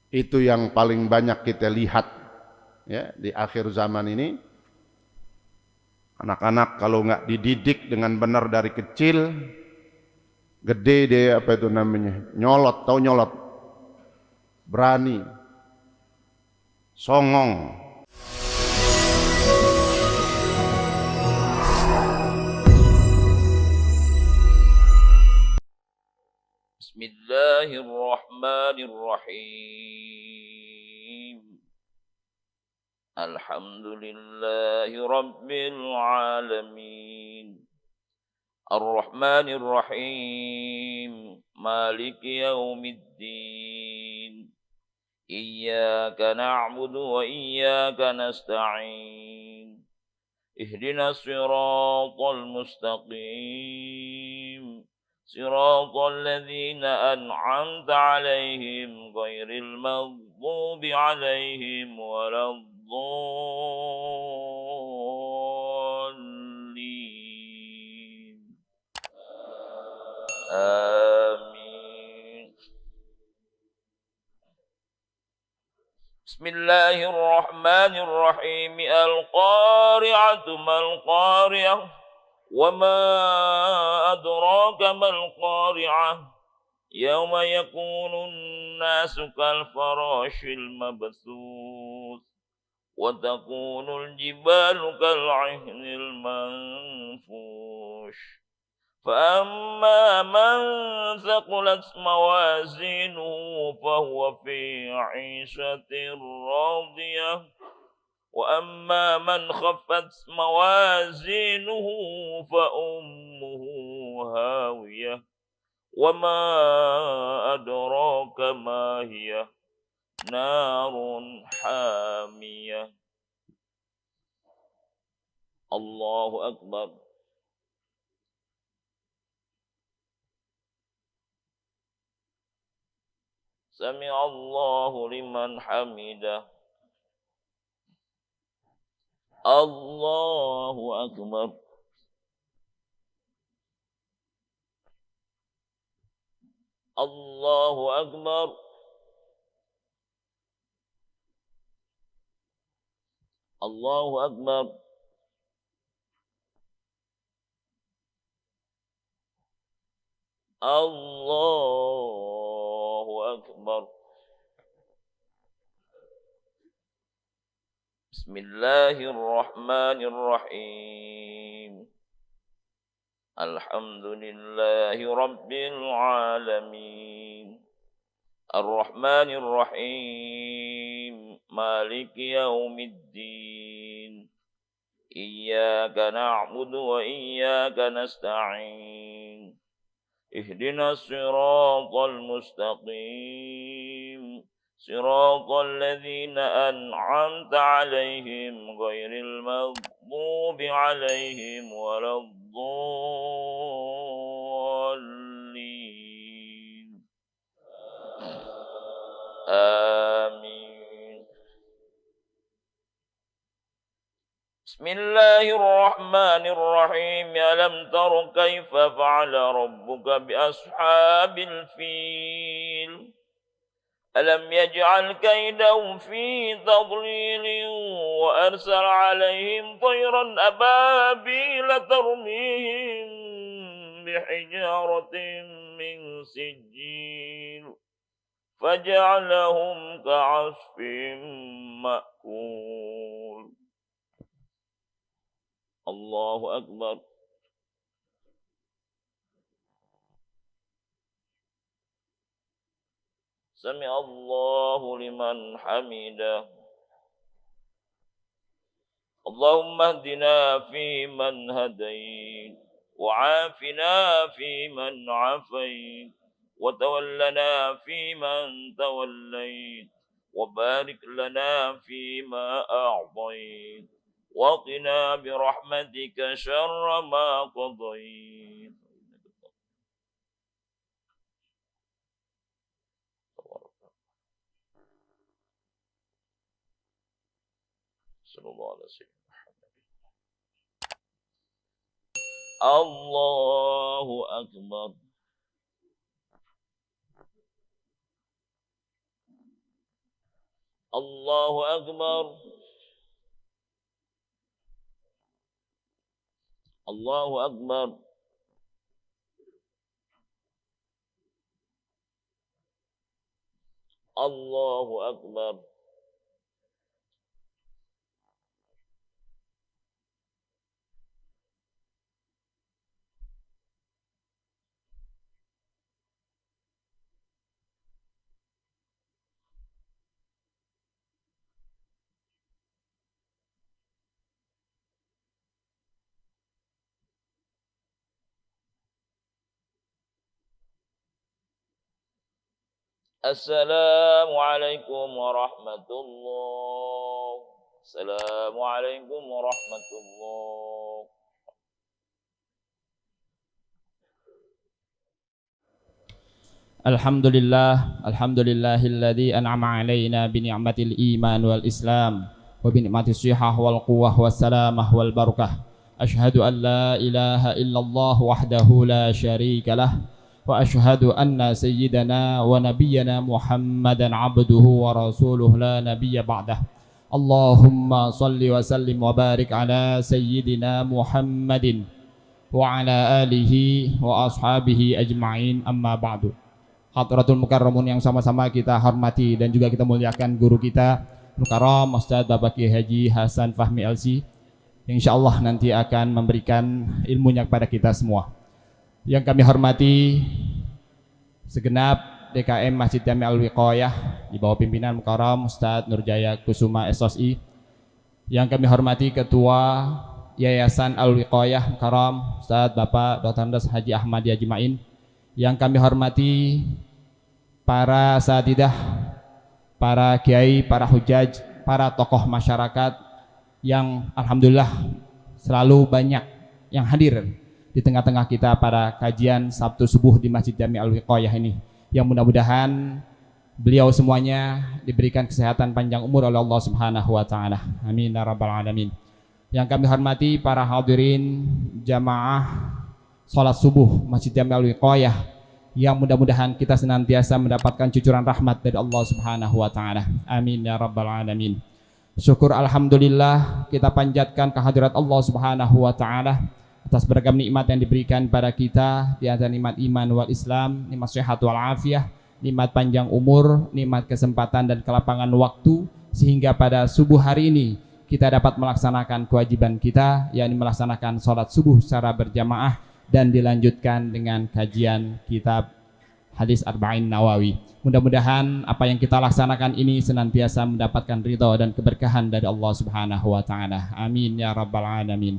Itu yang paling banyak kita lihat ya di akhir zaman ini. Anak-anak kalau nggak dididik dengan benar dari kecil, gede dia apa itu namanya? Nyolot, tahu nyolot? Berani, songong. Bismillahirrahmanirrahim. Alhamdulillahi rabbil alamin. Ar-Rahmanir-Rahim. Maliki yaumiddin. Iyyaka na'budu wa iyyaka nasta'in. Ihdinas siratal mustaqim. صراط الذين أنعمت عليهم غير المغضوب عليهم ولا الضالين آمين. بسم الله الرحمن الرحيم. القارعة ما القارعة وما أدراك ما القارعة يوم يكون الناس كالفراش المبثوث وتكون الجبال كالعهن المنفوش فأما من ثقلت موازينه فهو في عيشة راضية وأما من خفت موازينه فأمه هاوية وما أدراك ما هي نار حامية. الله أكبر. سمع الله لمن حمده. الله أكبر. الله أكبر. الله أكبر. الله أكبر. بسم الله الرحمن الرحيم. الحمد لله رب العالمين. الرحمن الرحيم. مالك يوم الدين. إياك نعبد وإياك نستعين. اهدنا الصراط المستقيم. صراط الذين أنعمت عليهم غير المغضوب عليهم ولا الضالين آمين. بسم الله الرحمن الرحيم. ألم تر كيف فعل ربك بأصحاب الفيل ألم يجعل كيدهم في تضليل وأرسل عليهم طيرا أبابيل ترميهم بحجارة من سجيل فجعلهم كعصف مأكول. الله أكبر. سمع الله لمن حمده. اللهم اهدنا فيمن هديت وعافنا فيمن عافيت وتولنا فيمن توليت وبارك لنا فيما أعطيت وقنا برحمتك شر ما قضيت. صلى الله عليه وسلم. الله أكبر. الله أكبر الله أكبر الله أكبر السلام عليكم ورحمة الله السلام عليكم ورحمة الله Alhamdulillahilladzi an'ama alaina bi ni'matil iman wal islam wa bi ni'matis shihah wal quwwah was salamah wal barakah. Asyhadu an la ilaha illallah wahdahu la syarika lah wa asyhadu anna sayyidana wa nabiyyana Muhammadan abduhu wa rasuluhu la nabiyya ba'dah. Allahumma salli wa sallim wa barik ala sayyidina Muhammadin wa ala alihi wa ashabihi ajma'in, amma ba'du. Hadratul Mukarramun yang sama-sama kita hormati dan juga kita muliakan guru kita Mukarram Ustaz Bapak Kiai Haji Hasan Fahmi LC, yang insyaallah nanti akan memberikan ilmunya kepada kita semua. Yang kami hormati segenap DKM Masjid Jami Al-Wiqayah di bawah pimpinan Mukarram Ustaz Nurjaya Kusuma SOSI. Yang kami hormati Ketua Yayasan Al-Wiqayah Mukarram Ustaz Bapak Dr. Andes Haji Ahmad Yajimain. Yang kami hormati para asatidzah, para kiai, para hujaj, para tokoh masyarakat yang alhamdulillah selalu banyak yang hadir di tengah-tengah kita pada kajian Sabtu subuh di Masjid Jami Al-Wiqayah ini. Yang mudah-mudahan beliau semuanya diberikan kesehatan panjang umur oleh Allah Subhanahu wa taala. Amin ya rabbal alamin. Yang kami hormati para hadirin jamaah salat subuh Masjid Jami Al-Wiqayah, yang mudah-mudahan kita senantiasa mendapatkan cucuran rahmat dari Allah Subhanahu wa taala. Amin ya rabbal alamin. Syukur alhamdulillah kita panjatkan kehadirat Allah Subhanahu wa taala atas beragam nikmat yang diberikan pada kita, di antara nikmat iman wal Islam, nikmat sehat wal afiah, nikmat panjang umur, nikmat kesempatan dan kelapangan waktu, sehingga pada subuh hari ini kita dapat melaksanakan kewajiban kita, yakni melaksanakan sholat subuh secara berjamaah dan dilanjutkan dengan kajian kitab hadis Arba'in Nawawi. Mudah-mudahan apa yang kita laksanakan ini senantiasa mendapatkan ridha dan keberkahan dari Allah Subhanahu wa taala. Amin ya rabbal alamin.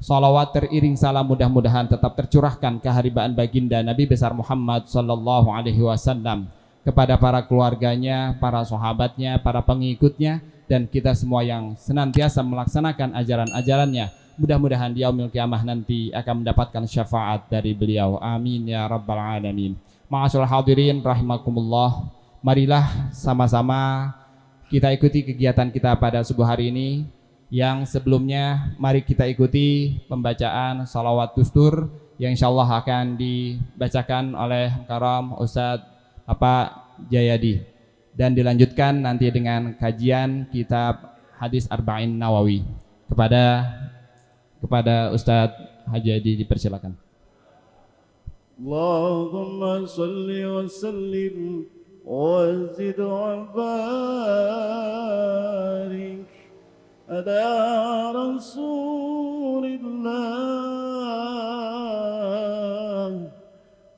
Salawat teriring salam mudah-mudahan tetap tercurahkan keharibaan baginda Nabi besar Muhammad sallallahu alaihi wasallam kepada para keluarganya, para sahabatnya, para pengikutnya, dan kita semua yang senantiasa melaksanakan ajaran-ajarannya. Mudah-mudahan di yaumil qiyamah nanti akan mendapatkan syafaat dari beliau. Amin ya rabbal alamin. Ma'asyiral hadirin rahimakumullah, marilah sama-sama kita ikuti kegiatan kita pada subuh hari ini. Yang sebelumnya mari kita ikuti pembacaan salawat dustur yang insyaallah akan dibacakan oleh Karam Ustadz Bapak Jayadi, dan dilanjutkan nanti dengan kajian kitab hadis Arba'in Nawawi. Kepada Ustadz Haji Adi dipersilakan. Allahumma salli wa sallim wa zid wa barik ala Rasulillah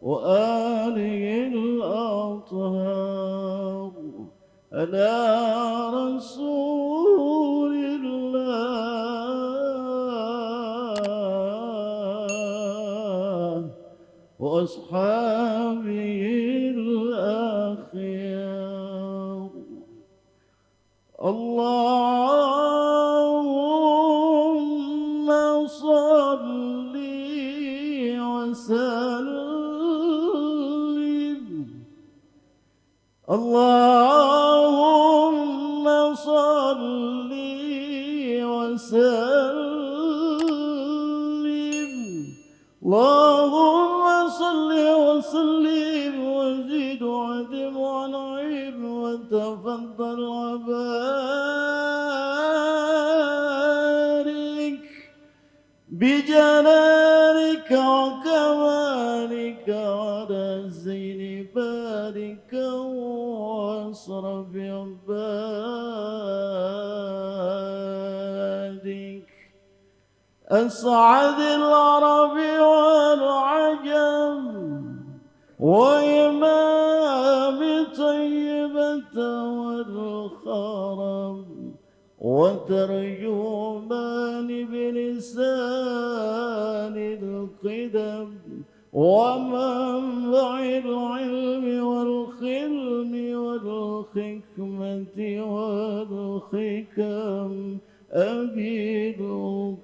wa alihi al-athhar ala وأصحابه الأخيار. اللهم صل وسلم اللهم صل وسلم اللهم صل وسلم وزد وعدم وانعم وتعالى تفضل وبارك بجلالك وكمالك على زين بارك واصرف عبادك أسعد العرب والعجم وإمام طيبة والخرم وترجمان بلسان القدم ومنبع العلم والخلم والحكمة والحكم أبي القاسم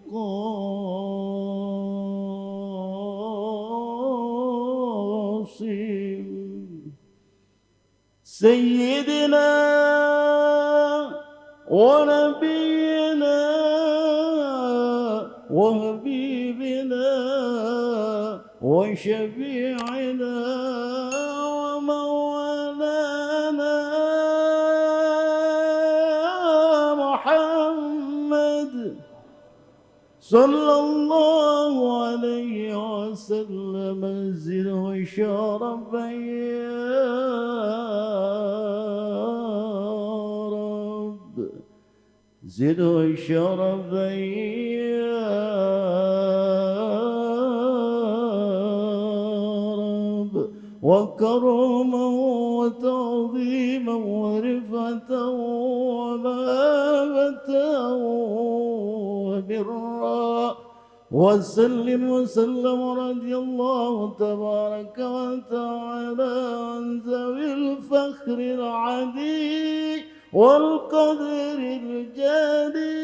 سيدنا ونبينا وحبيبنا وشفيعنا ومولانا محمد صلى الله عليه وسلم زده شرفا يا رب زده شرفا يا رب وكرما وتعظيما ورفعة ومهابة وبرا وسلم رضي الله تبارك وتعالى عن ذوي الفخر العدي والقدر الجلي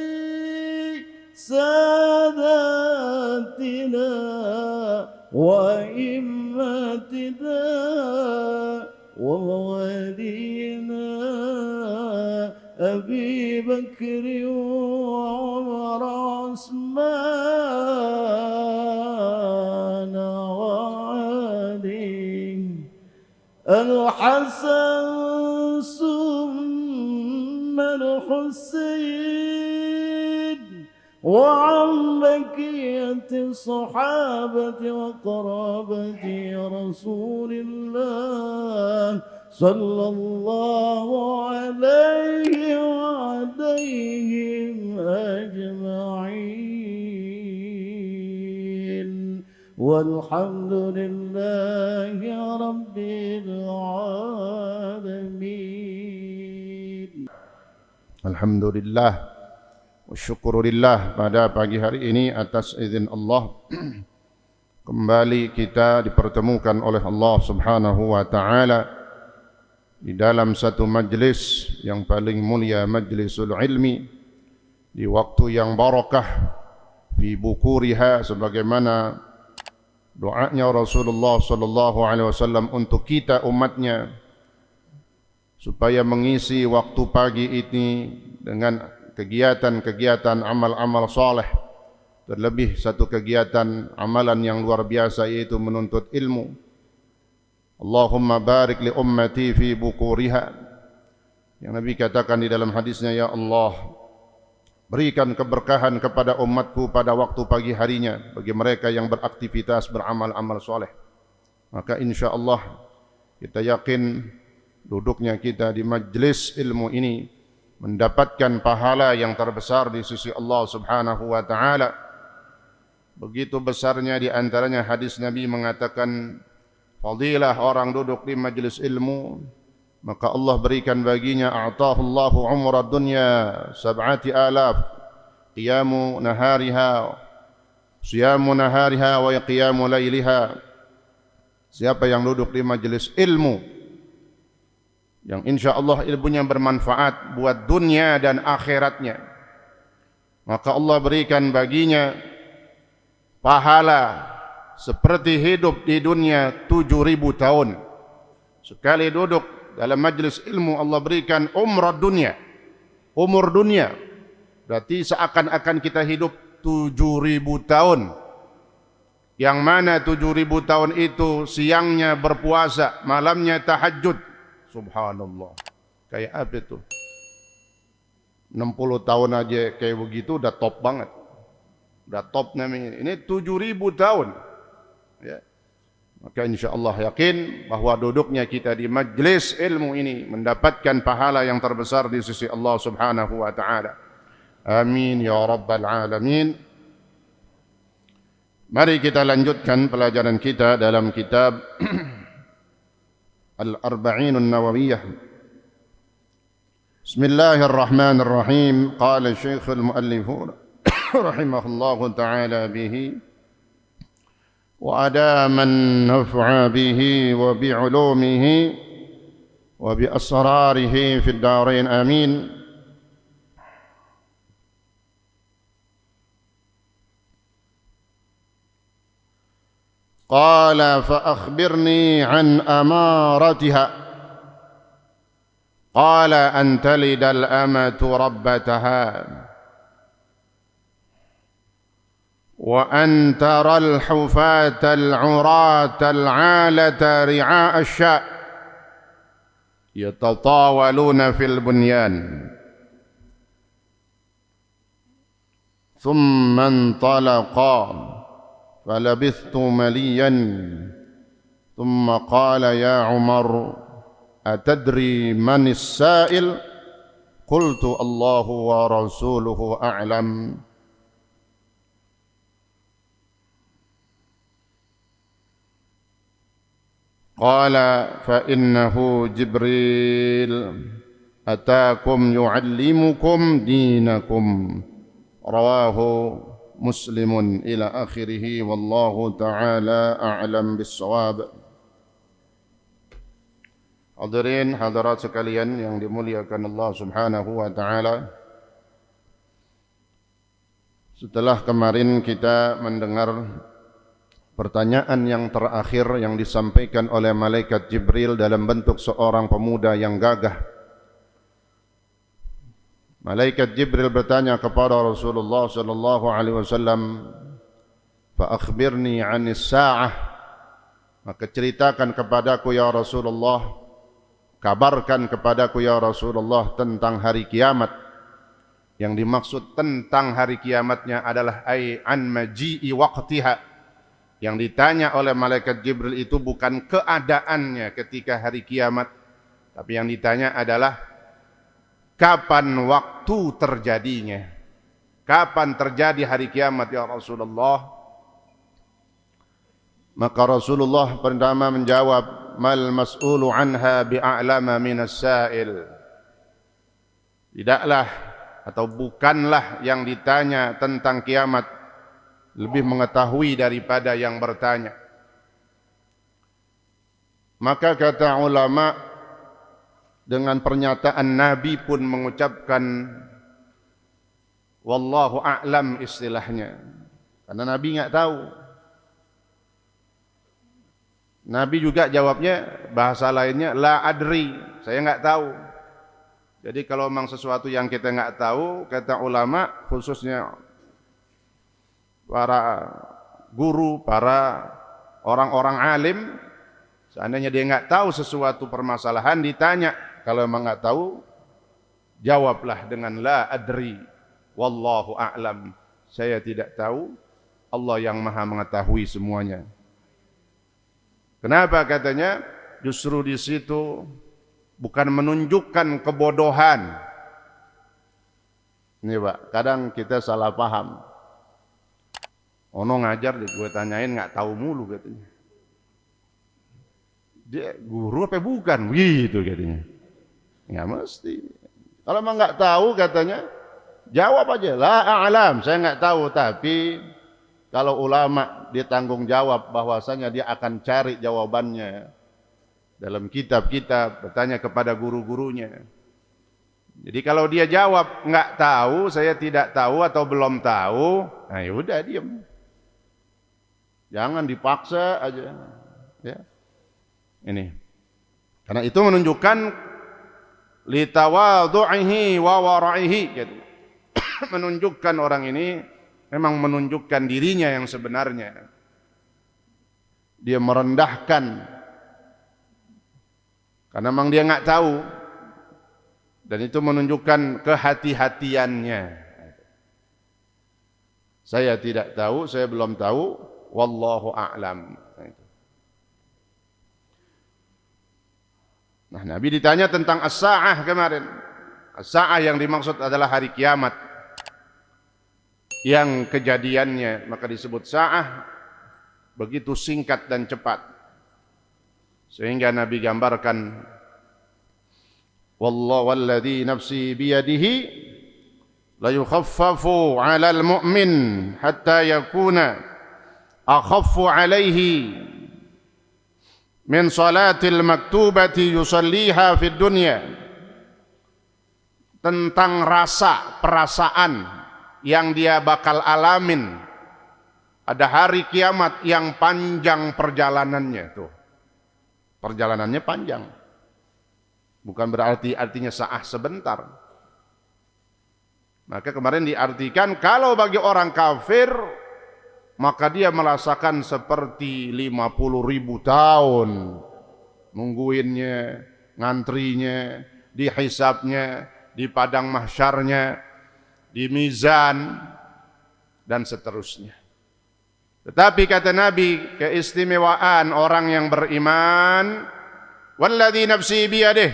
ساداتنا وأئمتنا وموالينا أبي بكر وعمر وعثمان وعلي الحسن ثم الحسين وعن بقية الصحابة وقرابة رسول الله صلى الله عليه وعليهم أجمعين والحمد لله رب العالمين. Alhamdulillah wa syukurillah pada pagi hari ini atas izin Allah kembali kita dipertemukan oleh Allah Subhanahu wa taala di dalam satu majlis yang paling mulia, majlisul ilmi, di waktu yang barakah, fi bukuriha, sebagaimana doanya Rasulullah sallallahu alaihi wasallam untuk kita umatnya, supaya mengisi waktu pagi ini dengan kegiatan-kegiatan amal-amal saleh, terlebih satu kegiatan amalan yang luar biasa, yaitu menuntut ilmu. Allahumma barik li ummati fi bukuriha, yang Nabi katakan di dalam hadisnya, ya Allah, berikan keberkahan kepada umatku pada waktu pagi harinya, bagi mereka yang beraktivitas beramal-amal soleh. Maka insya Allah kita yakin duduknya kita di majlis ilmu ini mendapatkan pahala yang terbesar di sisi Allah Subhanahu wa taala. Begitu besarnya, di antaranya hadis Nabi mengatakan, fadilah orang duduk di majlis ilmu, maka Allah berikan baginya a'tahu Allahu umrad dunya 7,000 qiyamu nahariha siyamu nahariha wa qiyamu lailiha. Siapa yang duduk di majlis ilmu yang insya Allah ilmunya bermanfaat buat dunia dan akhiratnya, maka Allah berikan baginya pahala seperti hidup di dunia 7.000 tahun. Sekali duduk dalam majlis ilmu, Allah berikan umur dunia. Berarti seakan-akan kita hidup 7.000 tahun. Yang mana 7.000 tahun itu siangnya berpuasa, malamnya tahajud. Subhanallah. Kayak apa itu? 60 tahun aja kayak begitu udah top banget. Udah top namanya. Ini 7.000 tahun. Ya. Maka insyaallah yakin bahwa duduknya kita di majlis ilmu ini mendapatkan pahala yang terbesar di sisi Allah Subhanahu wa taala. Amin ya rabbal alamin. Mari kita lanjutkan pelajaran kita dalam kitab Al-Arba'in An-Nawawiyah. Bismillahirrahmanirrahim. Qala Syekh al-Muallif rahimahullah ta'ala bihi wa adama an-naf'a bihi wa bi'ulumihi wa bi asrarihi fid darain amin. Qala fa akhbirni an amaratiha. قال أن تلد الأمة ربتها وأن ترى الحفاة العراة العالة رعاء الشاء يتطاولون في البنيان ثم انطلقا فلبثت مليا ثم قال يا عمر أتدري من السائل قلت الله ورسوله أعلم قال فإنه جبريل أتاكم يعلمكم دينكم رواه مسلم إلى آخره والله تعالى أعلم بالصواب. Hadirin hadirat sekalian yang dimuliakan Allah Subhanahu wa taala. Setelah kemarin kita mendengar pertanyaan yang terakhir yang disampaikan oleh malaikat Jibril dalam bentuk seorang pemuda yang gagah. Malaikat Jibril bertanya kepada Rasulullah sallallahu alaihi wasallam, "Fa akhbirni 'anis sa'ah." Maka ceritakan kepadaku ya Rasulullah, kabarkan kepadaku ya Rasulullah tentang hari kiamat. Yang dimaksud tentang hari kiamatnya adalah an maji'i waqtiha. Yang ditanya oleh malaikat Jibril itu bukan keadaannya ketika hari kiamat, tapi yang ditanya adalah kapan waktu terjadinya. Kapan terjadi hari kiamat ya Rasulullah? Maka Rasulullah pertama menjawab, mal mas'ulu anha bi'a'lama minas sa'il. Tidaklah atau bukanlah yang ditanya tentang kiamat lebih mengetahui daripada yang bertanya. Maka kata ulama, dengan pernyataan Nabi pun mengucapkan wallahu a'lam istilahnya. Karena Nabi enggak tahu. Nabi juga jawabnya bahasa lainnya la adri, saya enggak tahu. Jadi kalau memang sesuatu yang kita enggak tahu, kata ulama khususnya para guru, para orang-orang alim, seandainya dia enggak tahu sesuatu permasalahan ditanya, kalau memang enggak tahu, jawablah dengan la adri, wallahu a'lam. Saya tidak tahu, Allah yang Maha mengetahui semuanya. Kenapa katanya? Justru di situ bukan menunjukkan kebodohan. Ini Pak, kadang kita salah paham. Ono ngajar gue tanyain nggak tahu mulu katanya. Dia guru apa bukan? Gitu katanya. Nggak mesti. Kalau memang nggak tahu katanya, jawab aja. La a'lam, saya nggak tahu. Tapi kalau ulama dia tanggung jawab bahwasanya dia akan cari jawabannya dalam kitab-kitab, bertanya kepada guru-gurunya. Jadi kalau dia jawab nggak tahu, saya tidak tahu atau belum tahu, nah yaudah diam. Jangan dipaksa aja. Ya. Ini. Karena itu menunjukkan litawadhu'ihi wa wara'ihi, gitu. Menunjukkan orang ini memang menunjukkan dirinya yang sebenarnya. Dia merendahkan karena memang dia enggak tahu. Dan itu menunjukkan kehati-hatiannya. Saya tidak tahu, saya belum tahu, wallahu a'lam. Nah, Nabi ditanya tentang as-sa'ah kemarin. As-sa'ah yang dimaksud adalah hari kiamat. Yang kejadiannya maka disebut sa'ah, begitu singkat dan cepat. Sehingga Nabi gambarkan, wallahu walladhi nafsi biyadihi la yukhaffafu 'alal mu'min hatta yakuna akhaffu 'alaihi min salatil maktubati yusalliha fid dunya. Tentang rasa, perasaan yang dia bakal alamin ada hari kiamat yang panjang perjalanannya tuh. Perjalanannya panjang. Bukan berarti artinya sa'ah sebentar. Maka kemarin diartikan kalau bagi orang kafir maka dia merasakan seperti 50.000 tahun nungguinnya, ngantrinya, dihisabnya, di padang mahsyarnya, di mizan dan seterusnya. Tetapi kata Nabi, keistimewaan orang yang beriman, walladzi nafsi biyadih,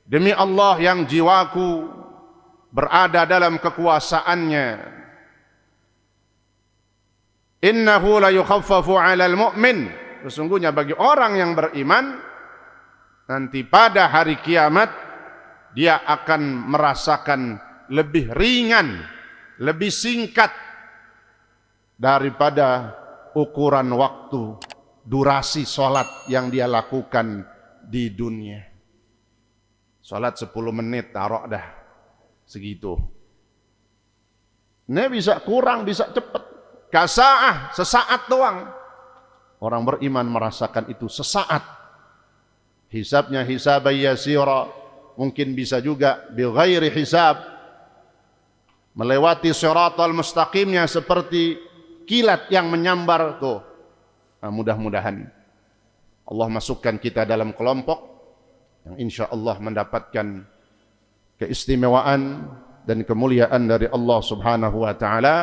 demi Allah yang jiwaku berada dalam kekuasaannya, innahu la yukhaffafu 'alal mu'min, sesungguhnya bagi orang yang beriman nanti pada hari kiamat dia akan merasakan lebih ringan, lebih singkat daripada ukuran waktu durasi sholat yang dia lakukan di dunia. Sholat 10 menit taruh dah segitu. Ini bisa kurang, bisa cepat. Kasa'ah, sesaat doang. Orang beriman merasakan itu sesaat. Hisabnya hisab yasira, mungkin bisa juga bighairi hisab, melewati siratal mustaqimnya seperti kilat yang menyambar tuh. Nah, mudah-mudahan Allah masukkan kita dalam kelompok yang insya Allah mendapatkan keistimewaan dan kemuliaan dari Allah Subhanahu wa taala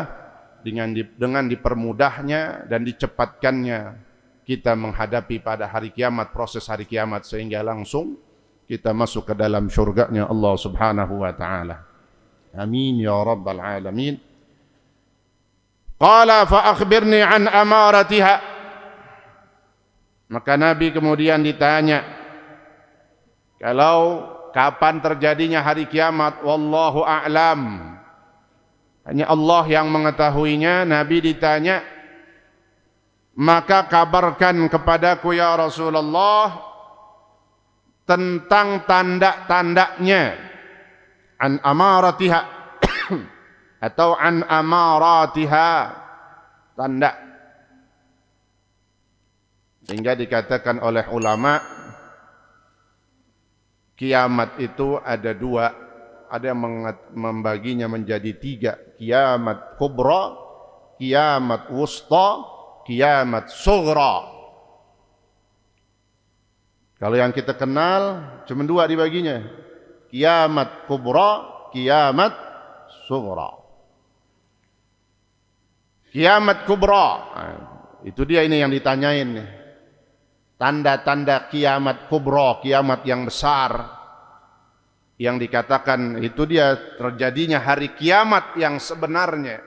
dengan dipermudahnya dan dicepatkannya kita menghadapi pada hari kiamat, proses hari kiamat, sehingga langsung kita masuk ke dalam syurganya Allah Subhanahu wa taala. Amin ya rabbal alamin. Qala fa akhbirni an amaratiha. Maka Nabi kemudian ditanya, kalau kapan terjadinya hari kiamat, wallahu a'lam, hanya Allah yang mengetahuinya. Nabi ditanya, maka kabarkan kepadaku ya Rasulullah tentang tanda-tandanya, an amaratiha atau an amaratiha, tanda. Sehingga dikatakan oleh ulama, kiamat itu ada dua, ada yang membaginya menjadi tiga: kiamat kubra, kiamat wusta, kiamat sughra. Kalau yang kita kenal cuma dua dibaginya, kiamat kubra, kiamat sughra. Kiamat kubra, itu dia ini yang ditanyain, tanda-tanda kiamat kubra, kiamat yang besar, yang dikatakan itu dia terjadinya hari kiamat yang sebenarnya,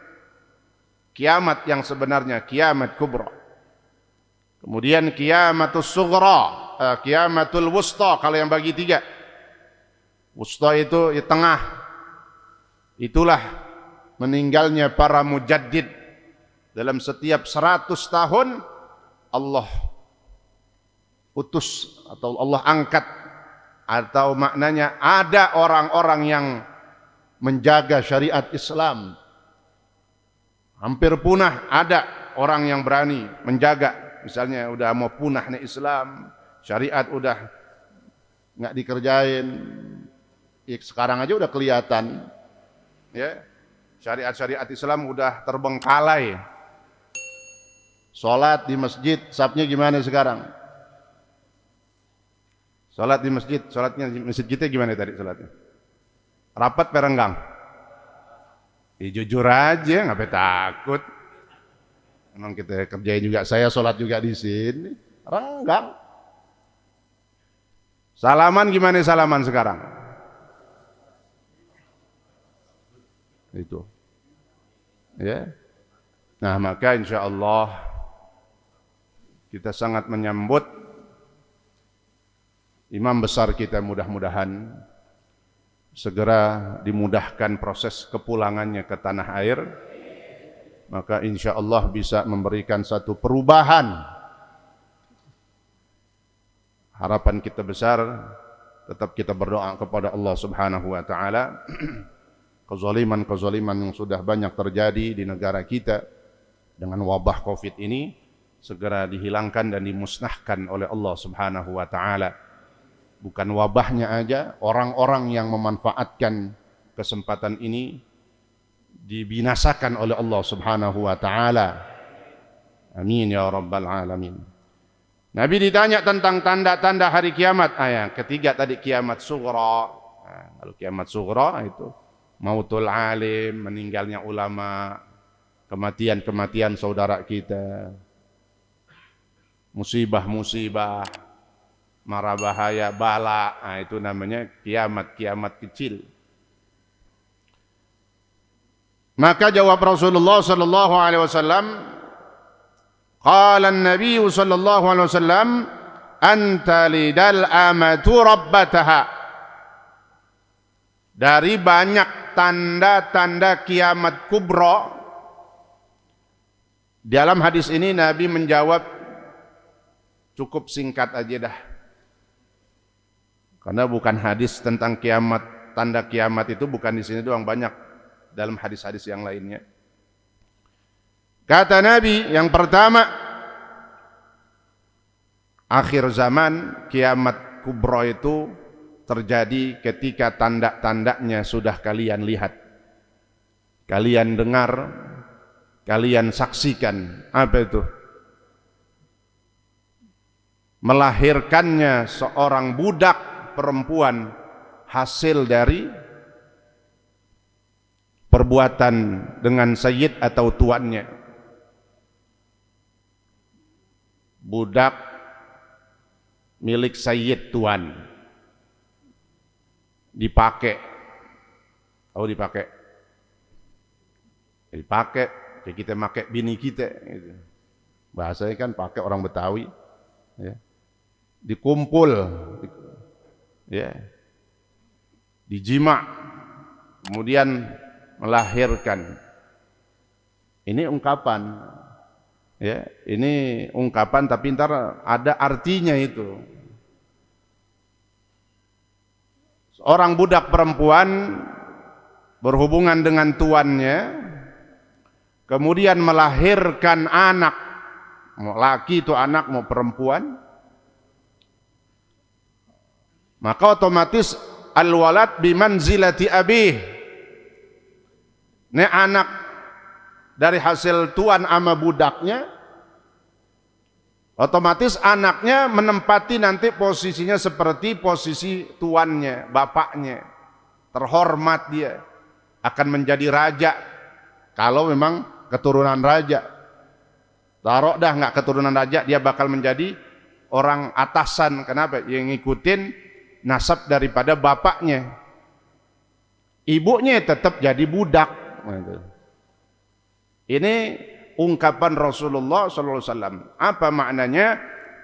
kiamat yang sebenarnya, kiamat kubra. Kemudian kiamatus sughra, kiamatul wusta, kalau yang bagi tiga. Wusta itu di tengah, itulah meninggalnya para mujaddid. Dalam setiap 100 tahun Allah utus atau Allah angkat, atau maknanya ada orang-orang yang menjaga syariat Islam. Hampir punah, ada orang yang berani menjaga. Misalnya udah mau punah nih Islam, syariat udah nggak dikerjain. Ya, sekarang aja udah kelihatan, ya, syariat-syariat Islam udah terbengkalai. Sholat di masjid, safnya gimana sekarang? Salat di masjid, salatnya di masjid kita gimana tadi salatnya? Rapat perenggang? Jujur aja, ngapain takut. Memang kita kerjain juga, saya salat juga di sini, renggang. Salaman gimana salaman sekarang? Itu. Ya. Nah, maka insya Allah kita sangat menyambut imam besar kita, mudah-mudahan segera dimudahkan proses kepulangannya ke tanah air. Maka insya Allah bisa memberikan satu perubahan. Harapan kita besar, tetap kita berdoa kepada Allah Subhanahu wa taala. Kezaliman-kezaliman yang sudah banyak terjadi di negara kita dengan wabah Covid ini segera dihilangkan dan dimusnahkan oleh Allah Subhanahu wa taala. Bukan wabahnya aja, orang-orang yang memanfaatkan kesempatan ini dibinasakan oleh Allah Subhanahu wa taala. Amin ya rabbal alamin. Nabi ditanya tentang tanda-tanda hari kiamat. Yang ketiga tadi kiamat sughra. Kalau kiamat sughra itu mautul alim, meninggalnya ulama, kematian-kematian saudara kita, musibah-musibah, mara bahaya, bala. Itu namanya kiamat-kiamat kecil. Maka jawab Rasulullah sallallahu alaihi wasallam, qala an-nabiy sallallahu alaihi wasallam, anta lidal amatu rabbataha. Dari banyak tanda-tanda kiamat kubra, dalam hadis ini Nabi menjawab cukup singkat aja dah. Karena bukan hadis tentang kiamat, tanda kiamat itu bukan di sini doang, banyak dalam hadis-hadis yang lainnya. Kata Nabi yang pertama, akhir zaman kiamat kubra itu terjadi ketika tanda-tandanya sudah kalian lihat, kalian dengar, kalian saksikan. Apa itu? Melahirkannya seorang budak perempuan hasil dari perbuatan dengan sayyid atau tuannya. Budak milik sayyid, tuan, dipakai. Oh, dipakai. Dipakai, kayak kita pakai bini kita gitu. Bahasanya kan pakai orang Betawi, ya. Dikumpul, ya. Dijima, kemudian melahirkan. Ini ungkapan, ya, ini ungkapan tapi ntar ada artinya itu. Seorang budak perempuan berhubungan dengan tuannya, kemudian melahirkan anak, mau laki itu anak, mau perempuan, maka otomatis al-walad bimanzilati abih. Ini anak dari hasil tuan ama budaknya, otomatis anaknya menempati nanti posisinya seperti posisi tuannya, bapaknya. Terhormat dia, akan menjadi raja kalau memang keturunan raja. Taruh dah nggak keturunan raja, dia bakal menjadi orang atasan. Kenapa? Yang ngikutin nasab daripada bapaknya. Ibunya tetap jadi budak. Ini ungkapan Rasulullah SAW. Apa maknanya?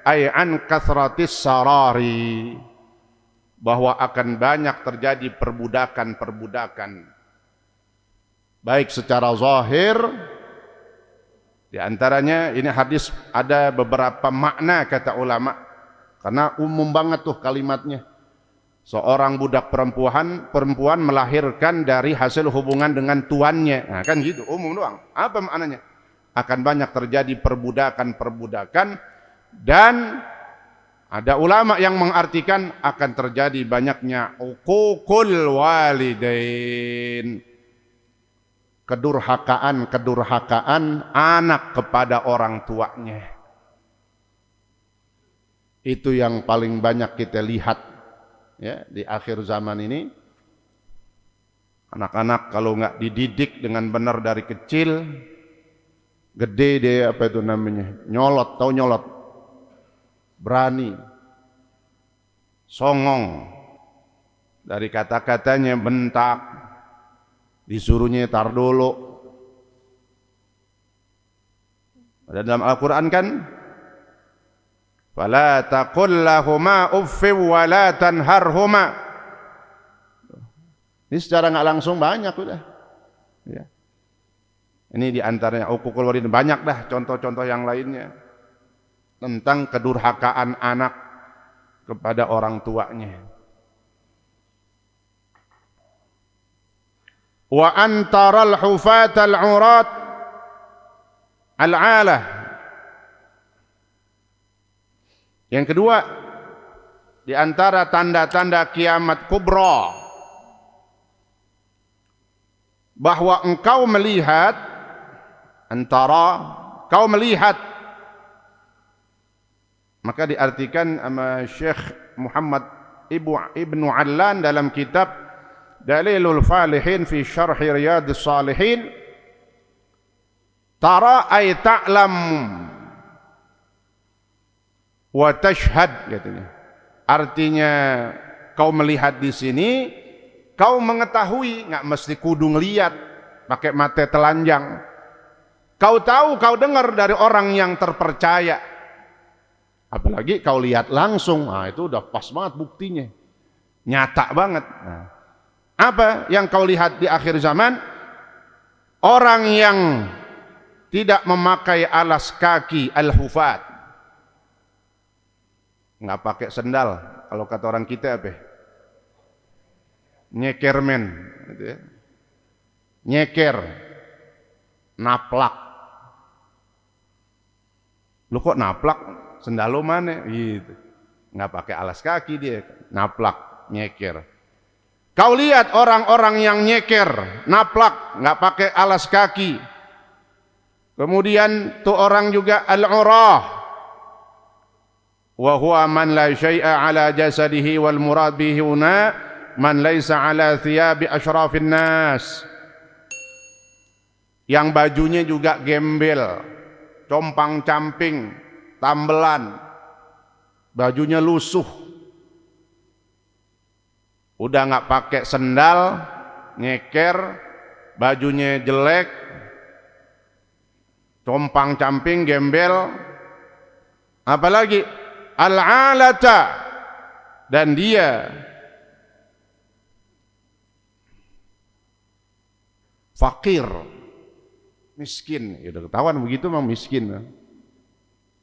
Ay'an kathratis sarari, bahwa akan banyak terjadi perbudakan-perbudakan, baik secara zahir. Di antaranya ini hadis ada beberapa makna kata ulama, karena umum banget tuh kalimatnya. Seorang budak perempuan melahirkan dari hasil hubungan dengan tuannya. Nah, kan gitu, umum doang. Apa maknanya? Akan banyak terjadi perbudakan-perbudakan, dan ada ulama yang mengartikan akan terjadi banyaknya uququl walidain, kedurhakaan anak kepada orang tuanya. Itu yang paling banyak kita lihat ya di akhir zaman ini. Anak-anak kalau nggak dididik dengan benar dari kecil, gede dia apa itu namanya, nyolot, tahu nyolot, berani, songong, dari kata-katanya bentak, disuruhnya tar dulu. Ada dalam Al-Quran kan, fala taqul lahuma uffin wa la tanharhuma. Ini secara nggak langsung banyak udah. Ya. Ini diantaranya uququl walidain, banyak dah contoh-contoh yang lainnya tentang kedurhakaan anak kepada orang tuanya. Wa antaral hufatal urat al-alah. Yang kedua, di antara tanda-tanda kiamat kubra, bahwa engkau melihat, kau melihat, maka diartikan sama Syekh Muhammad Ibnu Allan dalam kitab Dalilul Falihin fi Syarhi Riyadhis Shalihin, tara ay ta'lam wa tashhad katanya. Artinya kau melihat di sini, kau mengetahui, nggak mesti kudu ngeliat pakai mata telanjang. Kau tahu, kau dengar dari orang yang terpercaya. Apalagi kau lihat langsung, nah itu udah pas banget buktinya, nyata banget. Nah, apa yang kau lihat di akhir zaman? Orang yang tidak memakai alas kaki al-hufat, nggak pakai sendal. Kalau kata orang kita apa? Nyeker men, gitu ya. Nyeker, naplak. Lu kok naplak? Sendal lu mana? Gitu. Nggak pakai alas kaki dia, naplak, nyeker. Kau lihat orang-orang yang nyeker, naplak, nggak pakai alas kaki. Kemudian tuh orang juga al-urah, wa huwa man la syai'a ala jasadihi wal murad bihi huna man laisa ala thiyabi asyrafin nas. Yang bajunya juga gembel, compang-camping, tambelan, bajunya lusuh, udah nggak pakai sendal, nyeker, bajunya jelek, compang-camping, gembel, apalagi al-alata, dan dia fakir, miskin. Ya udah ketahuan begitu memang miskin.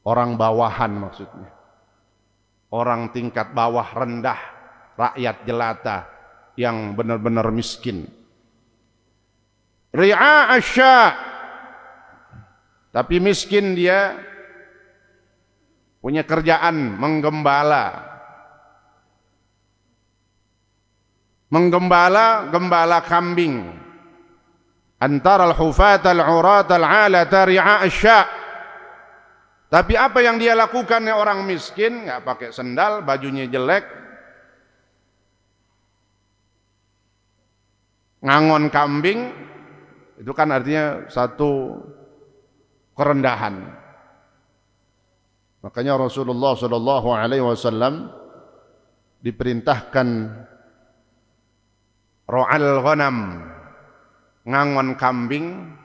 Orang bawahan maksudnya. Orang tingkat bawah rendah, rakyat jelata yang benar-benar miskin. Ri'a asya, tapi miskin dia punya kerjaan menggembala. Gembala kambing. Antara al-hufat al-urat al-alata ri'a asya. Tapi apa yang dia lakukan ya orang miskin, nggak pakai sendal, bajunya jelek, ngangon kambing, itu kan artinya satu kerendahan. Makanya Rasulullah sallallahu alaihi wasallam diperintahkan ra'al ghanam, ngangon kambing.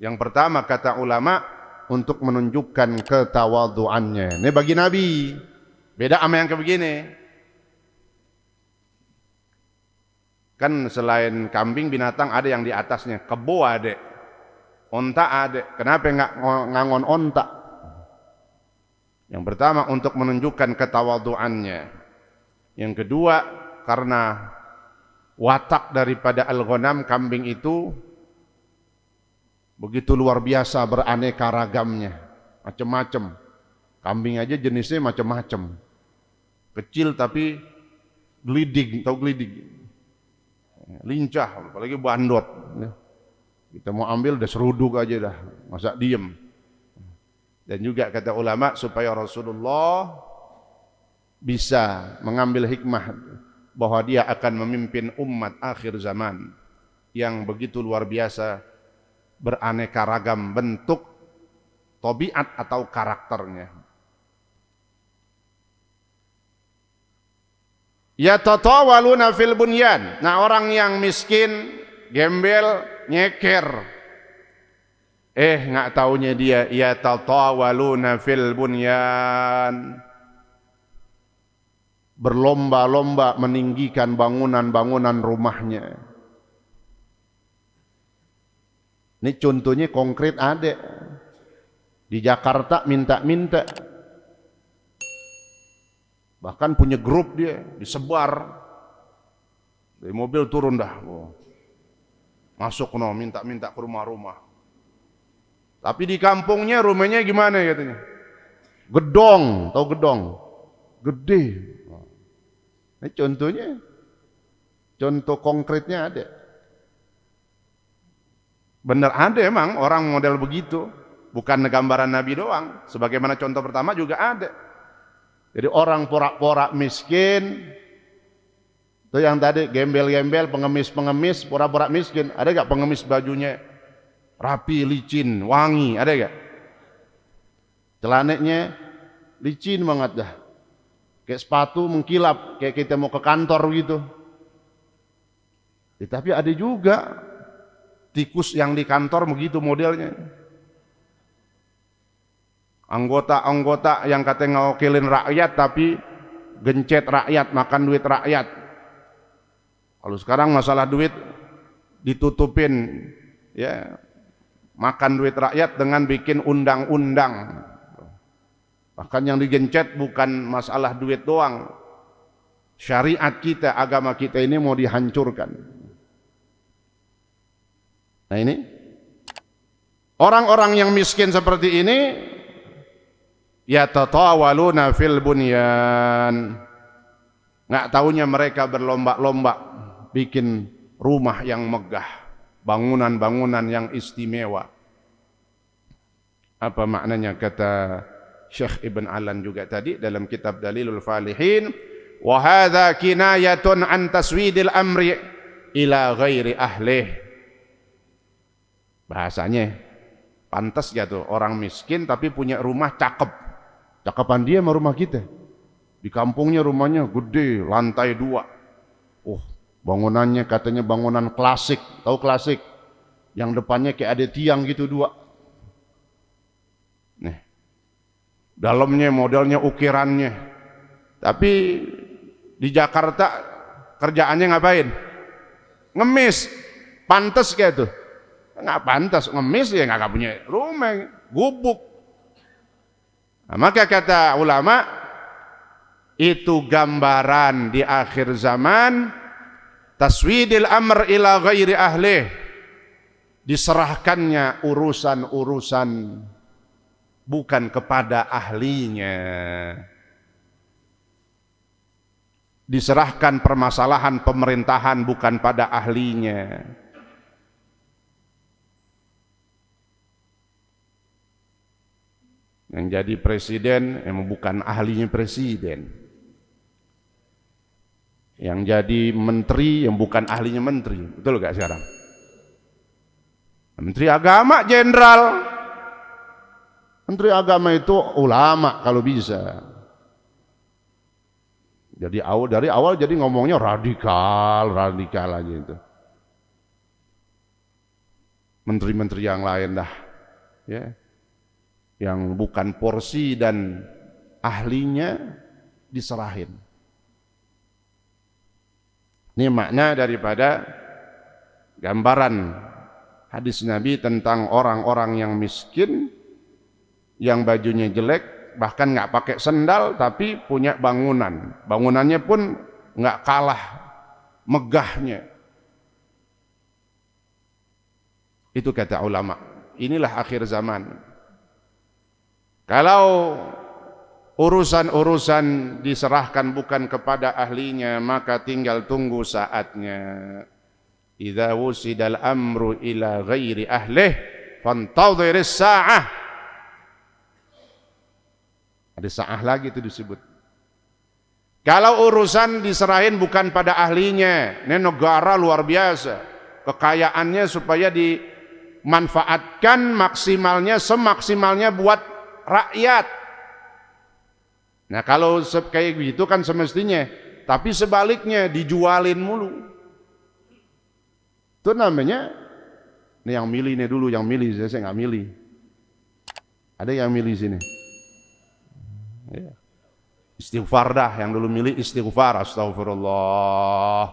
Yang pertama kata ulama, untuk menunjukkan ketawaduannya. Ini bagi Nabi, beda sama yang kayak begini. Kan selain kambing binatang ada yang di atasnya, kebo ada, onta ada. Kenapa nggak ngangon onta? Yang pertama untuk menunjukkan ketawaduannya. Yang kedua karena watak daripada al-ghanam, kambing itu begitu luar biasa, beraneka ragamnya, macam-macam. Kambing aja jenisnya macam-macam. Kecil tapi glidig, tahu glidig? Lincah, apalagi bandot. Kita mau ambil udah seruduk aja dah, masa diem. Dan juga kata ulama supaya Rasulullah bisa mengambil hikmah bahwa dia akan memimpin umat akhir zaman yang begitu luar biasa, beraneka ragam bentuk, tabiat atau karakternya. Yatatawaluna fil bunyan. Nah, orang yang miskin, gembel, nyeker, nggak taunya dia yatatawaluna fil bunyan, berlomba-lomba meninggikan bangunan-bangunan rumahnya. Ini contohnya konkret ada di Jakarta, minta-minta, bahkan punya grup dia, disebar dari mobil turun dah, masuk minta-minta ke rumah-rumah. Tapi di kampungnya rumahnya gimana katanya? Gedong, tahu gedong? Gede. Ini contohnya, contoh konkretnya ada. Benar ada emang orang model begitu, bukan gambaran Nabi doang. Sebagaimana contoh pertama juga ada. Jadi orang porak-porak miskin, itu yang tadi gembel-gembel, pengemis-pengemis, porak-porak miskin. Ada gak pengemis bajunya rapi, licin, wangi? Ada gak? Celananya licin banget dah. Kayak sepatu mengkilap, kayak kita mau ke kantor gitu. Tapi ada juga tikus yang di kantor begitu modelnya. Anggota-anggota yang katanya ngawakilin rakyat tapi gencet rakyat, makan duit rakyat. Kalau sekarang masalah duit ditutupin, ya, makan duit rakyat dengan bikin undang-undang. Bahkan yang digencet bukan masalah duit doang. Syariat kita, agama kita ini mau dihancurkan. Nah ini, orang-orang yang miskin seperti ini, yatatawaluna fil bunyan. Nggak taunya mereka berlomba-lomba bikin rumah yang megah, bangunan-bangunan yang istimewa. Apa maknanya kata Syekh Ibn Alan juga tadi dalam kitab Dalilul Falihin, wa hadza kinayatun an taswidil amri ila ghairi ahlih. Bahasanya pantas ya tuh orang miskin tapi punya rumah cakep. Cakepan dia sama rumah kita. Di kampungnya rumahnya gede, lantai 2. Bangunannya katanya bangunan klasik. Tahu klasik? Yang depannya kayak ada tiang gitu 2. Nih. Dalamnya modelnya ukirannya. Tapi di Jakarta kerjaannya ngapain? Ngemis. Pantas kayak tuh. Nggak pantas ngemis ya, nggak punya rumah, gubuk. Nah, maka kata ulama, itu gambaran di akhir zaman, taswidil amr ila ghairi ahlih, diserahkannya urusan-urusan bukan kepada ahlinya, diserahkan permasalahan pemerintahan bukan pada ahlinya. Yang jadi presiden emang bukan ahlinya presiden. Yang jadi menteri yang bukan ahlinya menteri. Betul gak sekarang? Menteri agama jenderal. Menteri agama itu ulama kalau bisa. Jadi dari awal jadi ngomongnya radikal aja itu. Menteri-menteri yang lain dah, ya, yang bukan porsi dan ahlinya diserahin. Ini makna daripada gambaran hadis Nabi tentang orang-orang yang miskin, yang bajunya jelek, bahkan nggak pakai sendal tapi punya bangunan. Bangunannya pun nggak kalah megahnya. Itu kata ulama. Inilah akhir zaman. Kalau urusan-urusan diserahkan bukan kepada ahlinya, maka tinggal tunggu saatnya. Idza wusidal amru ila ghairi ahlih fantadhiris sa'ah. Ada sa'ah lagi itu disebut. Kalau urusan diserahin bukan pada ahlinya, ini negara luar biasa, kekayaannya supaya dimanfaatkan maksimalnya, semaksimalnya buat rakyat. Nah kalau kayak gitu kan semestinya, tapi sebaliknya dijualin mulu. Itu namanya, ini yang milih nih dulu, yang milih, saya nggak milih. Ada yang milih sini. Ya. Istighfar dah, yang dulu milih istighfar, astagfirullah.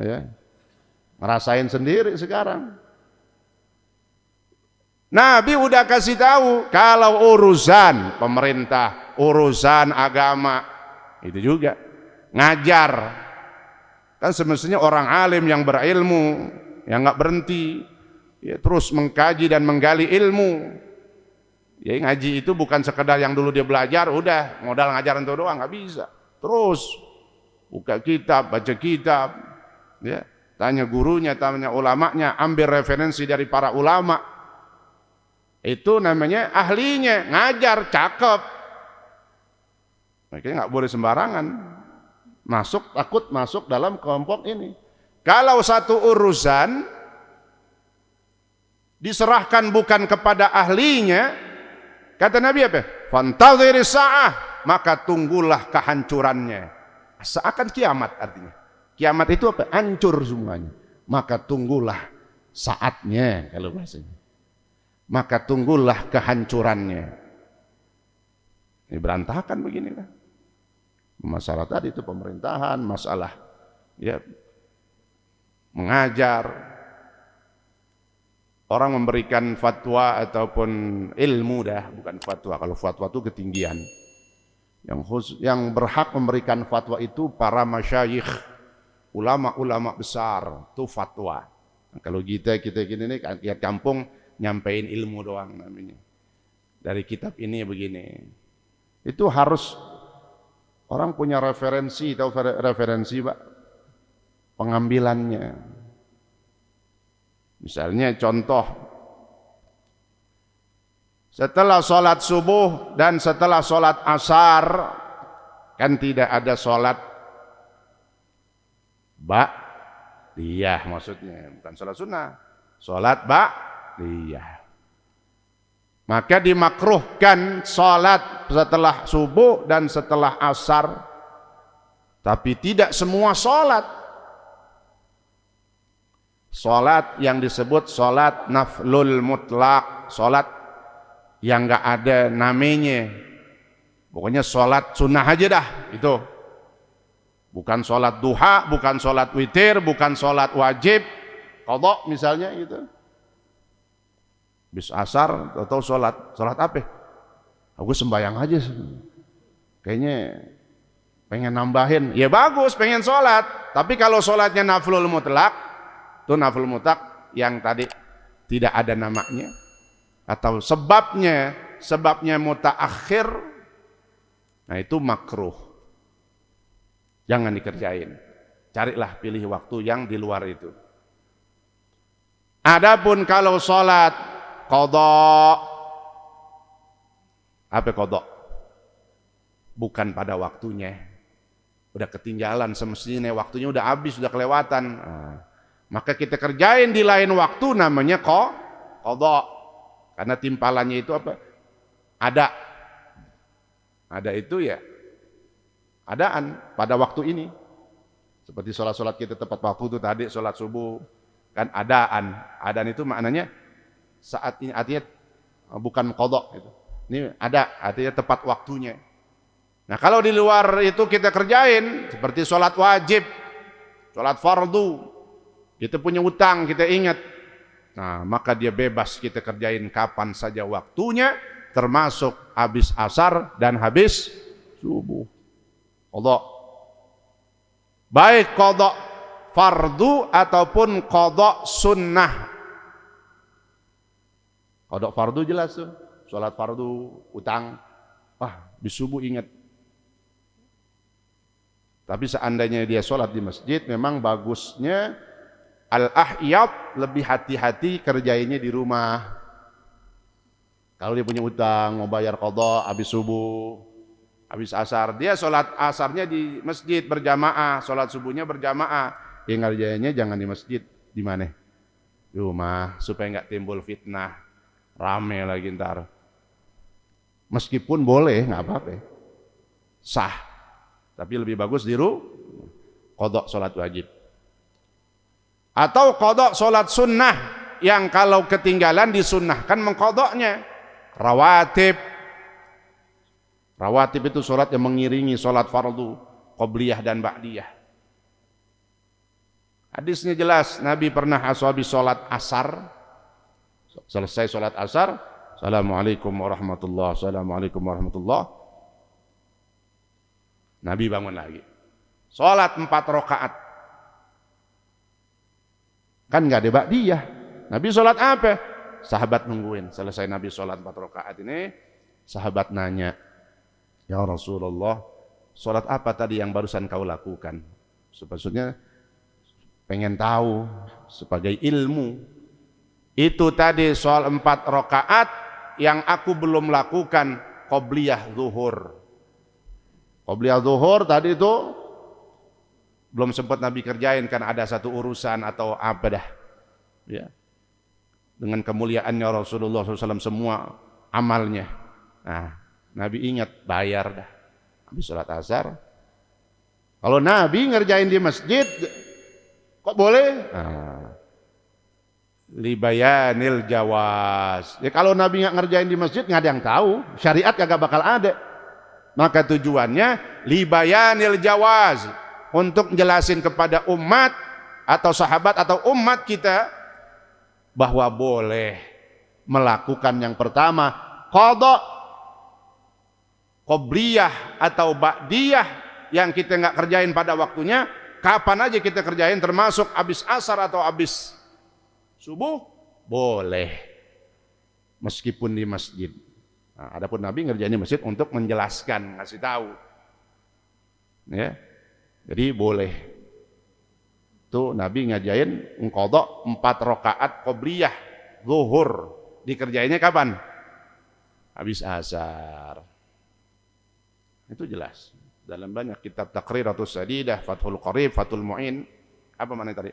Ya. Ngerasain sendiri sekarang. Nabi udah kasih tahu kalau urusan pemerintah, urusan agama itu juga ngajar. Kan semestinya orang alim yang berilmu, yang nggak berhenti, ya terus mengkaji dan menggali ilmu. Ya ngaji itu bukan sekedar yang dulu dia belajar, udah modal ngajaran itu doang, nggak bisa. Terus buka kitab, baca kitab, ya tanya gurunya, tanya ulamanya, ambil referensi dari para ulama. Itu namanya ahlinya, ngajar, cakep. Makanya nggak boleh sembarangan. Takut masuk dalam kelompok ini. Kalau satu urusan diserahkan bukan kepada ahlinya, kata Nabi apa? Fantadhiri sa'ah, maka tunggulah kehancurannya. Seakan kiamat artinya. Kiamat itu apa? Hancur semuanya. Maka tunggulah saatnya kalau bahasanya. Maka tunggulah kehancurannya. Ini berantakan begini kan. Masalah tadi itu pemerintahan, masalah ya mengajar. Orang memberikan fatwa ataupun ilmu dah, bukan fatwa. Kalau fatwa itu ketinggian. Yang berhak memberikan fatwa itu para masyayikh, ulama-ulama besar, itu fatwa. Nah, kalau kita gini nih, tiap kampung nyampein ilmu doang namanya. Dari kitab ini begini. Itu harus orang punya referensi, tahu referensi Pak? Pengambilannya. Misalnya contoh, setelah sholat subuh dan setelah sholat asar, kan tidak ada sholat ba'diyah maksudnya, bukan sholat sunnah, sholat ba'diyah. Maka dimakruhkan sholat setelah subuh dan setelah asar, tapi tidak semua sholat. Sholat yang disebut sholat naflul mutlak, sholat yang nggak ada namanya, pokoknya sholat sunnah aja dah itu. Bukan sholat duha, bukan sholat witir, bukan sholat wajib, qadha misalnya gitu. Bis asar atau sholat apa? Aku sembahyang aja, kayaknya pengen nambahin. Ya bagus, pengen sholat, tapi kalau sholatnya naflul mutlak, itu nafil mutlak yang tadi tidak ada namanya atau sebabnya mutaakhir, nah itu makruh, jangan dikerjain. Carilah pilih waktu yang di luar itu. Adapun kalau sholat qadha, apa qadha? Bukan pada waktunya, udah ketinggalan, semestinya waktunya udah habis, udah kelewatan. Maka kita kerjain di lain waktu, namanya qadha. Karena timpalannya itu apa? Ada itu ya adaan pada waktu ini. Seperti sholat-sholat kita tepat waktu itu tadi, sholat subuh kan adaan. Adaan itu maknanya saat ini, artinya bukan qadha gitu. Ini ada, artinya tepat waktunya. Nah kalau di luar itu kita kerjain seperti sholat wajib, sholat fardu, kita punya utang, kita ingat. Nah, maka dia bebas kita kerjain kapan saja waktunya, termasuk habis asar dan habis subuh. Qadha. Baik qadha fardu ataupun qadha sunnah. Qadha fardu jelas tuh. Salat fardu, utang. Habis subuh ingat. Tapi seandainya dia sholat di masjid, memang bagusnya al-ahyad lebih hati-hati kerjainnya di rumah. Kalau dia punya utang, mau bayar qadha habis subuh, Habis asar, dia sholat asarnya di masjid berjamaah, sholat subuhnya berjamaah. Yang ngerjainnya jangan di masjid, di mana? Di rumah, supaya nggak timbul fitnah, rame lagi ntar. Meskipun boleh, nggak apa-apa, sah. Tapi lebih bagus qadha sholat wajib. Atau qadha sholat sunnah, yang kalau ketinggalan disunnahkan mengqadhanya. Rawatib. Rawatib itu sholat yang mengiringi sholat fardu, qobliyah dan ba'diyah. Hadisnya jelas, Nabi pernah habis sholat asar, selesai sholat asar, Assalamualaikum warahmatullahi wabarakatuh, Assalamualaikum warahmatullahi wabarakatuh. Nabi bangun lagi. Sholat 4 rakaat. Kan nggak ada ba'diyah. Nabi sholat apa? Sahabat nungguin. Selesai Nabi sholat 4 rakaat ini, sahabat nanya, ya Rasulullah, sholat apa tadi yang barusan kau lakukan? Maksudnya pengen tahu sebagai ilmu. Itu tadi soal 4 rakaat yang aku belum lakukan, qobliyah zuhur. Qobliyah zuhur tadi itu belum sempat Nabi kerjain, kan ada satu urusan atau apa dah. Ya. Dengan kemuliaannya Rasulullah SAW semua amalnya. Nah, Nabi ingat, bayar dah. Habis sholat asar. Kalau Nabi ngerjain di masjid, kok boleh? Libayanil jawaz. Ya kalau Nabi nggak ngerjain di masjid, nggak ada yang tahu. Syariat kagak bakal ada. Maka tujuannya libayanil jawaz, untuk jelasin kepada umat atau sahabat atau umat kita bahwa boleh melakukan yang pertama qadha qobliyah atau ba'diyah yang kita nggak kerjain pada waktunya, kapan aja kita kerjain, termasuk habis asar atau habis subuh, boleh meskipun di masjid. Nah, adapun Nabi ngerjain di masjid untuk menjelaskan, ngasih tahu, ya. Jadi boleh. Tuh Nabi ngajain qadha 4 rakaat qobliyah zuhur. Dikerjainnya kapan? Habis asar. Itu jelas. Dalam banyak kitab Taqriratus Sadidah, Fathul Qarib, Fathul Mu'in. Apa maknanya tadi?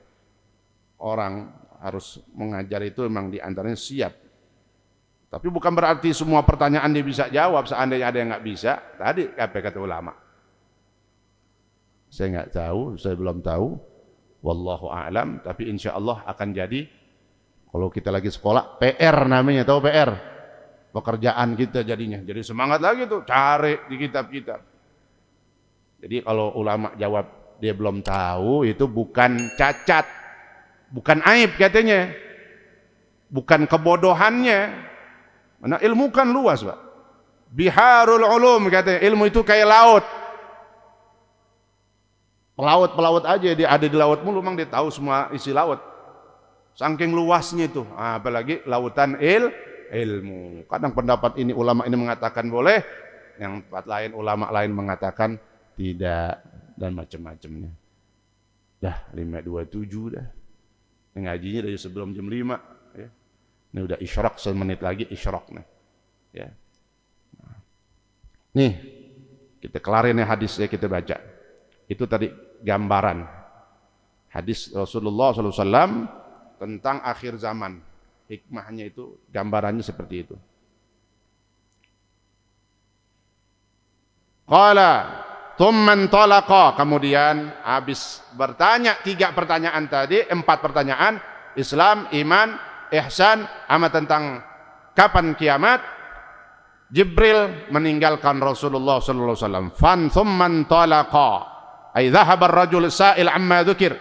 Orang harus mengajar itu memang diantaranya siap. Tapi bukan berarti semua pertanyaan dia bisa jawab. Seandainya ada yang nggak bisa, tadi apa kata ulama? Saya nggak tahu, saya belum tahu. Wallahu a'lam, tapi insya Allah akan jadi. Kalau kita lagi sekolah, PR namanya, tahu PR? Pekerjaan kita jadinya. Jadi semangat lagi tuh, cari di kitab-kitab. Jadi kalau ulama jawab dia belum tahu, itu bukan cacat, bukan aib katanya, bukan kebodohannya. Mana ilmu kan luas, Pak. Biharul ulum katanya, ilmu itu kayak laut. Pelaut aja, dia ada di laut mulu, memang dia tahu semua isi laut. Saking luasnya itu, apalagi lautan ilmu. Kadang pendapat ini ulama ini mengatakan boleh, yang tempat lain ulama lain mengatakan tidak, dan macam-macamnya. Dah 5:27 dah. Ngajinya dari sebelum jam 5 ya. Ini udah isyraq, 1 menit lagi isyraq nih. Ya. Nih, kita kelarin ya hadisnya, kita baca. Itu tadi gambaran hadis Rasulullah SAW tentang akhir zaman. Hikmahnya itu, gambarannya seperti itu. Qala thumman talaqa, kemudian habis bertanya 3 pertanyaan tadi, 4 pertanyaan, Islam, iman, ihsan, ama tentang kapan kiamat, Jibril meninggalkan Rasulullah sallallahu alaihi wasallam. Fan thumman talaqa, ay dhahaba ar-rajul sa'il amma dzukir.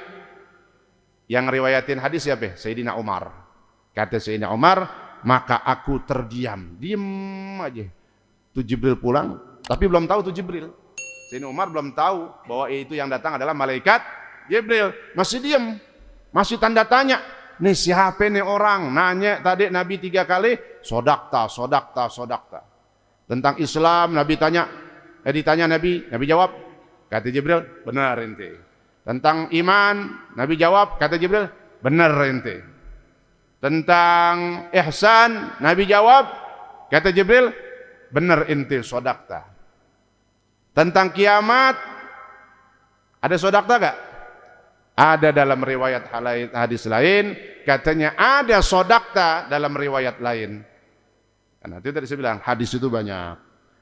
Yang riwayatin hadis siapa? Sayyidina Umar. Kata Sayyidina Umar, maka aku terdiam, diem aja. Tuh Jibril pulang, tapi belum tahu tuh Jibril. Sayyidina Umar belum tahu bahwa itu yang datang adalah malaikat Jibril. Masih diem, masih tanda tanya. Nih siapa nih orang? Nanya tadi Nabi 3 kali, sodakta. Tentang Islam Nabi ditanya Nabi jawab, kata Jibril, benar ente. Tentang iman Nabi jawab, kata Jibril, benar ente. Tentang ihsan Nabi jawab, kata Jibril, benar ente, sodakta. Tentang kiamat ada sodakta gak? Ada dalam riwayat hadis lain, katanya ada sodakta dalam riwayat lain. Karena itu tadi saya bilang, hadis itu banyak.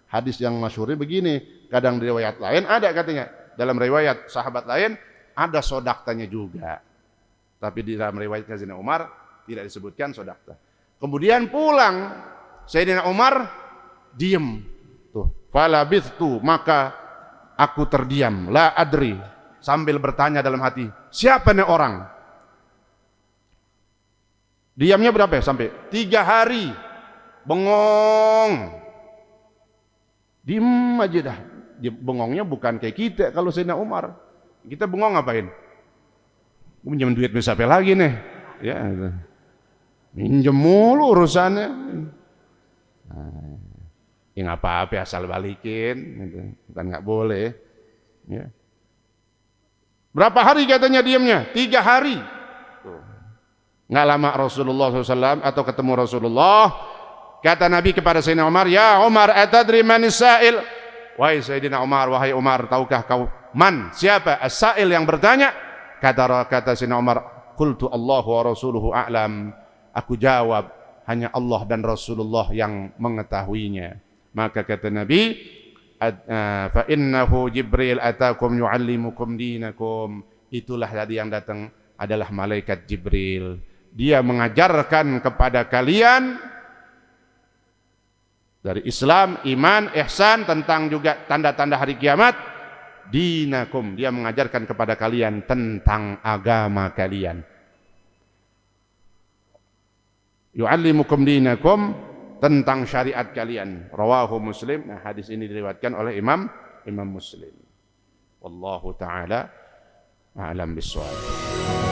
Hadis yang masyhurnya begini, kadang di riwayat lain ada katanya. Dalam riwayat sahabat lain ada sodaktanya juga. Tapi di dalam riwayat Sayyidina Umar tidak disebutkan sodakta. Kemudian pulang Sayyidina Umar diem. Tuh, falabithtu, maka aku terdiam, la adri, sambil bertanya dalam hati, siapa nih orang? Diamnya berapa ya? Sampai 3 hari. Bengong. Diem aja dah. Bengongnya bukan kayak kita kalau Sayyidina Umar. Kita bengong ngapain? Minjem duit siapa lagi nih? Ya, minjem mulu urusannya. Nah, ya nggak apa-apa asal balikin, bukan nggak boleh. Ya. Berapa hari katanya diamnya? 3 hari. Nggak lama Rasulullah SAW atau ketemu Rasulullah, kata Nabi kepada Sayyidina Umar, ya Umar, atadri manis sa'il? Wahai Sayyidina Umar, wahai Umar, tahukah kau man, siapa as-sa'il yang bertanya? Kata Sayyidina Umar, qultu Allahu wa rasuluhu a'lam. Aku jawab, hanya Allah dan Rasulullah yang mengetahuinya. Maka kata Nabi, fa innahu Jibril atakum yu'allimukum dinakum. Itulah tadi yang datang adalah malaikat Jibril. Dia mengajarkan kepada kalian dari Islam, iman, ihsan, tentang juga tanda-tanda hari kiamat. Dinakum, dia mengajarkan kepada kalian tentang agama kalian. Yu'allimukum dinakum, tentang syariat kalian. Rawahu Muslim. Nah, hadis ini diriwayatkan oleh Imam Muslim. Wallahu taala a'lam bissawab.